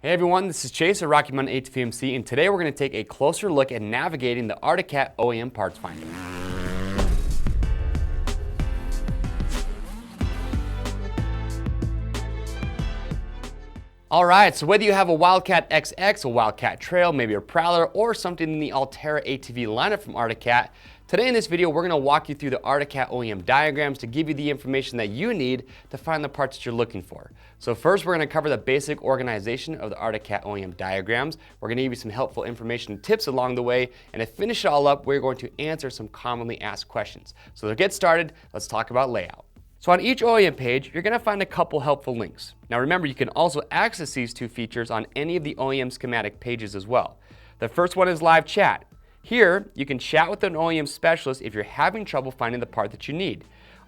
Hey everyone, this is Chase at Rocky Mountain ATV MC, and today we're going to take a closer look at navigating the Arctic Cat OEM parts finder. Alright, so whether you have a Wildcat XX, a Wildcat Trail, maybe a Prowler, or something in the Altera ATV lineup from Arctic Cat, today in this video we're going to walk you through the Arctic Cat OEM diagrams to give you the information that you need to find the parts that you're looking for. So first we're going to cover the basic organization of the Arctic Cat OEM diagrams. We're going to give you some helpful information and tips along the way, and to finish it all up, we're going to answer some commonly asked questions. So to get started, let's talk about layout. So on each OEM page, you're going to find a couple helpful links. Now remember, you can also access these two features on any of the OEM schematic pages as well. The first one is live chat. Here, you can chat with an OEM specialist if you're having trouble finding the part that you need.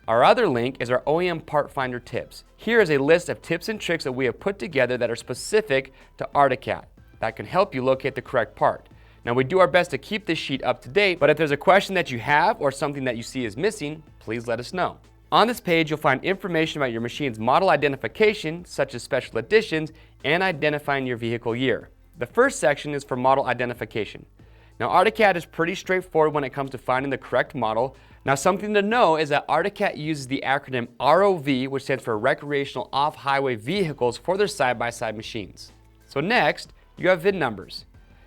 Our other link is our OEM Part Finder Tips. Here is a list of tips and tricks that we have put together that are specific to Arctic Cat that can help you locate the correct part. Now we do our best to keep this sheet up to date, but if there's a question that you have or something that you see is missing, please let us know. On this page, you'll find information about your machine's model identification, such as special editions, and identifying your vehicle year. The first section is for model identification. Now, Arctic Cat is pretty straightforward when it comes to finding the correct model. Now, something to know is that Arctic Cat uses the acronym ROV, which stands for Recreational Off-Highway Vehicles, for their side-by-side machines. So next, you have VIN numbers.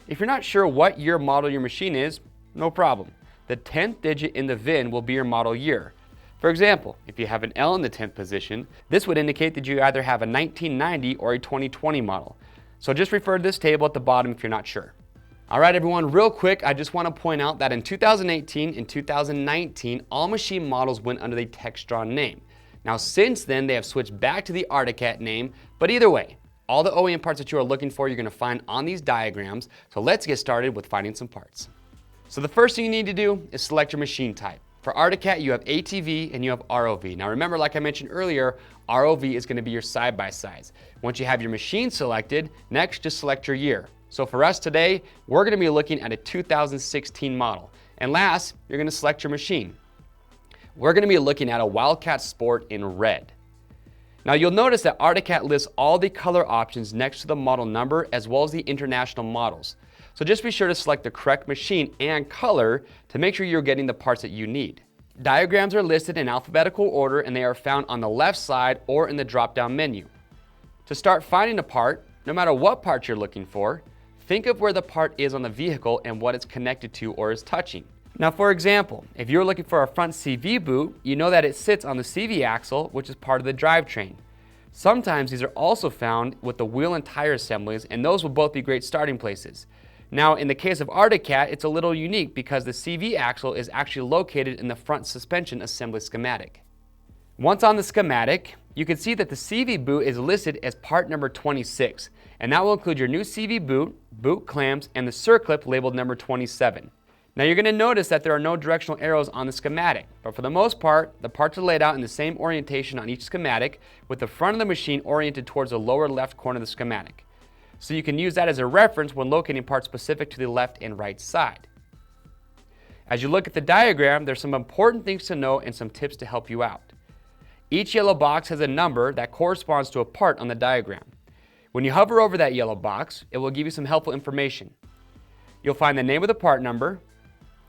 If you're not sure what year model your machine is, no problem. The 10th digit in the VIN will be your model year. For example, if you have an L in the 10th position, this would indicate that you either have a 1990 or a 2020 model. So just refer to this table at the bottom if you're not sure. All right, everyone, real quick, I just want to point out that in 2018 and 2019, all machine models went under the Textron name. Now, since then, they have switched back to the Arctic Cat name, but either way, all the OEM parts that you are looking for, you're going to find on these diagrams. So let's get started with finding some parts. So the first thing you need to do is select your machine type. For Arctic Cat, you have ATV and you have ROV. Now remember, like I mentioned earlier, ROV is going to be your side-by-sides. Once you have your machine selected, next just select your year. So for us today, we're going to be looking at a 2016 model. And last, you're going to select your machine. We're going to be looking at a Wildcat Sport in red. Now you'll notice that Arctic Cat lists all the color options next to the model number as well as the international models. So just be sure to select the correct machine and color to make sure you're getting the parts that you need. Diagrams are listed in alphabetical order and they are found on the left side or in the drop-down menu. To start finding a part, no matter what part you're looking for, think of where the part is on the vehicle and what it's connected to or is touching. Now for example, if you're looking for a front CV boot, you know that it sits on the CV axle, which is part of the drivetrain. Sometimes these are also found with the wheel and tire assemblies, and those will both be great starting places. Now, in the case of Arctic Cat, it's a little unique because the CV axle is actually located in the front suspension assembly schematic. Once on the schematic, you can see that the CV boot is listed as part number 26, and that will include your new CV boot, boot clamps, and the circlip labeled number 27. Now you're going to notice that there are no directional arrows on the schematic, but for the most part, the parts are laid out in the same orientation on each schematic, with the front of the machine oriented towards the lower left corner of the schematic. So you can use that as a reference when locating parts specific to the left and right side. As you look at the diagram, there's some important things to know and some tips to help you out. Each yellow box has a number that corresponds to a part on the diagram. When you hover over that yellow box, it will give you some helpful information. You'll find the name of the part number,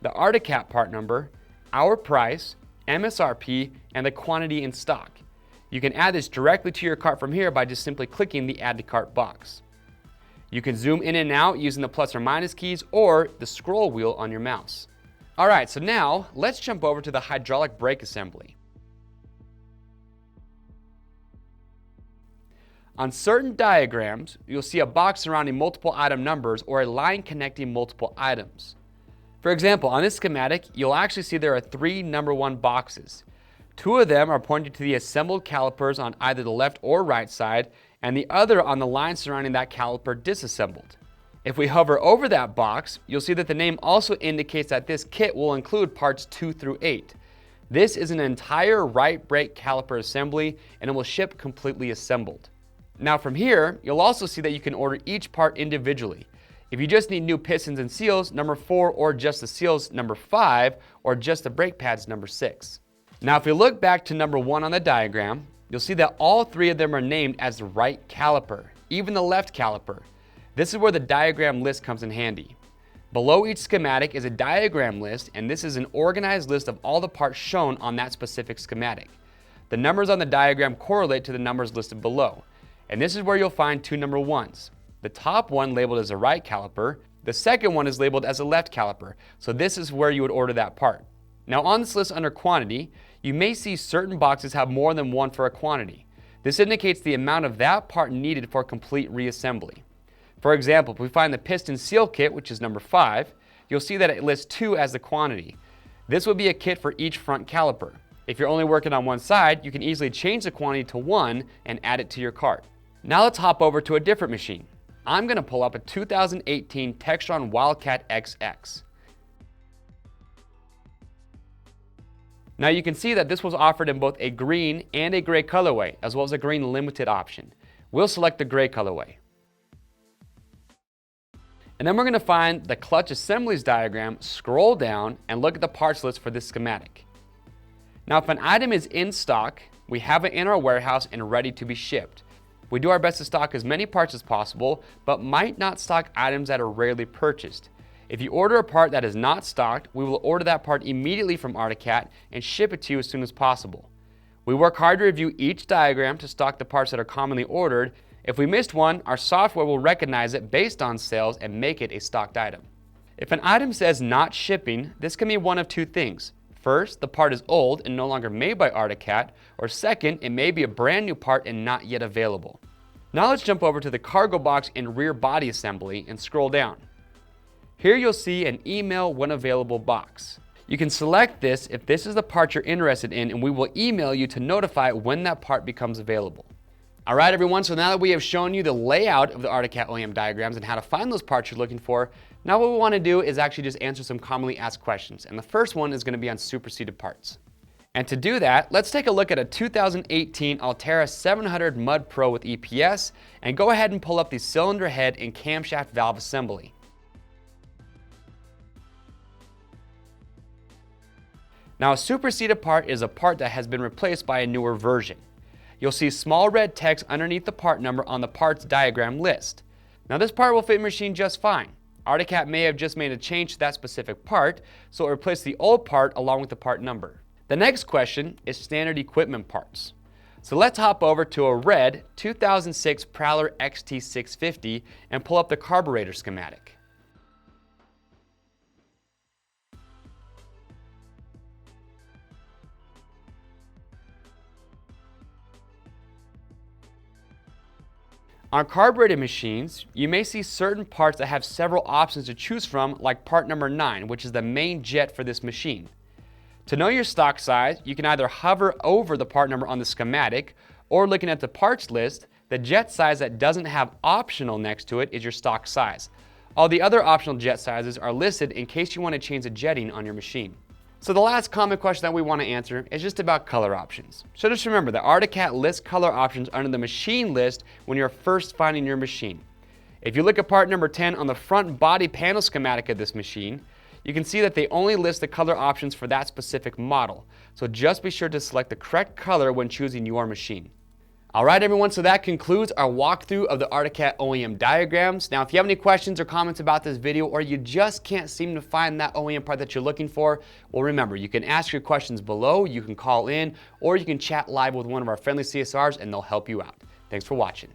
the Arctic Cat part number, our price, MSRP, and the quantity in stock. You can add this directly to your cart from here by just simply clicking the Add to Cart box. You can zoom in and out using the plus or minus keys or the scroll wheel on your mouse. Alright, so now let's jump over to the hydraulic brake assembly. On certain diagrams, you'll see a box surrounding multiple item numbers or a line connecting multiple items. For example, on this schematic, you'll actually see there are 3 number 1 boxes. 2 of them are pointing to the assembled calipers on either the left or right side, and the other on the line surrounding that caliper disassembled. If we hover over that box, you'll see that the name also indicates that this kit will include parts 2 through 8. This is an entire right brake caliper assembly, and it will ship completely assembled. Now from here, you'll also see that you can order each part individually. If you just need new pistons and seals, number 4, or just the seals, number 5, or just the brake pads, number 6. Now if we look back to number 1 on the diagram, you'll see that all 3 of them are named as the right caliper. even the left caliper. This is where the diagram list comes in handy. Below each schematic is a diagram list, and this is an organized list of all the parts shown on that specific schematic. The numbers on the diagram correlate to the numbers listed below, and this is where you'll find two number ones. The top one labeled as a right caliper, the second one is labeled as a left caliper, so this is where you would order that part. Now on this list under quantity, you may see certain boxes have more than one for a quantity. This indicates the amount of that part needed for complete reassembly. For example, if we find the Piston Seal Kit, which is number 5, you'll see that it lists 2 as the quantity. This would be a kit for each front caliper. If you're only working on one side, you can easily change the quantity to 1 and add it to your cart. Now let's hop over to a different machine. I'm going to pull up a 2018 Textron Wildcat XX. Now you can see that this was offered in both a green and a gray colorway, as well as a green limited option. We'll select the gray colorway. And then we're going to find the clutch assemblies diagram, scroll down, and look at the parts list for this schematic. Now if an item is in stock, we have it in our warehouse and ready to be shipped. We do our best to stock as many parts as possible, but might not stock items that are rarely purchased. If you order a part that is not stocked, we will order that part immediately from Arctic Cat and ship it to you as soon as possible. We work hard to review each diagram to stock the parts that are commonly ordered. If we missed one, our software will recognize it based on sales and make it a stocked item. If an item says not shipping, this can mean one of two things. First, the part is old and no longer made by Arctic Cat, or second, it may be a brand new part and not yet available. Now let's jump over to the cargo box and rear body assembly and scroll down. Here you'll see an email when available box. You can select this if this is the part you're interested in, and we will email you to notify when that part becomes available. All right, everyone, so now that we have shown you the layout of the Arctic Cat OEM diagrams and how to find those parts you're looking for, now what we want to do is actually just answer some commonly asked questions. And the first one is going to be on superseded parts. And to do that, let's take a look at a 2018 Altera 700 Mud Pro with EPS and go ahead and pull up the cylinder head and camshaft valve assembly. Now a superseded part is a part that has been replaced by a newer version. You'll see small red text underneath the part number on the parts diagram list. Now this part will fit your machine just fine. Arctic Cat may have just made a change to that specific part, so it replaced the old part along with the part number. The next question is standard equipment parts. So let's hop over to a red 2006 Prowler XT650 and pull up the carburetor schematic. On carbureted machines, you may see certain parts that have several options to choose from, like part number 9, which is the main jet for this machine. To know your stock size, you can either hover over the part number on the schematic, or looking at the parts list, the jet size that doesn't have optional next to it is your stock size. All the other optional jet sizes are listed in case you want to change the jetting on your machine. So the last common question that we want to answer is just about color options. So just remember that Arctic Cat lists color options under the machine list when you're first finding your machine. If you look at part number 10 on the front body panel schematic of this machine, you can see that they only list the color options for that specific model. So just be sure to select the correct color when choosing your machine. All right, everyone, so that concludes our walkthrough of the Arctic Cat OEM diagrams. Now, if you have any questions or comments about this video, or you just can't seem to find that OEM part that you're looking for, well, remember, you can ask your questions below, you can call in, or you can chat live with one of our friendly CSRs and they'll help you out. Thanks for watching.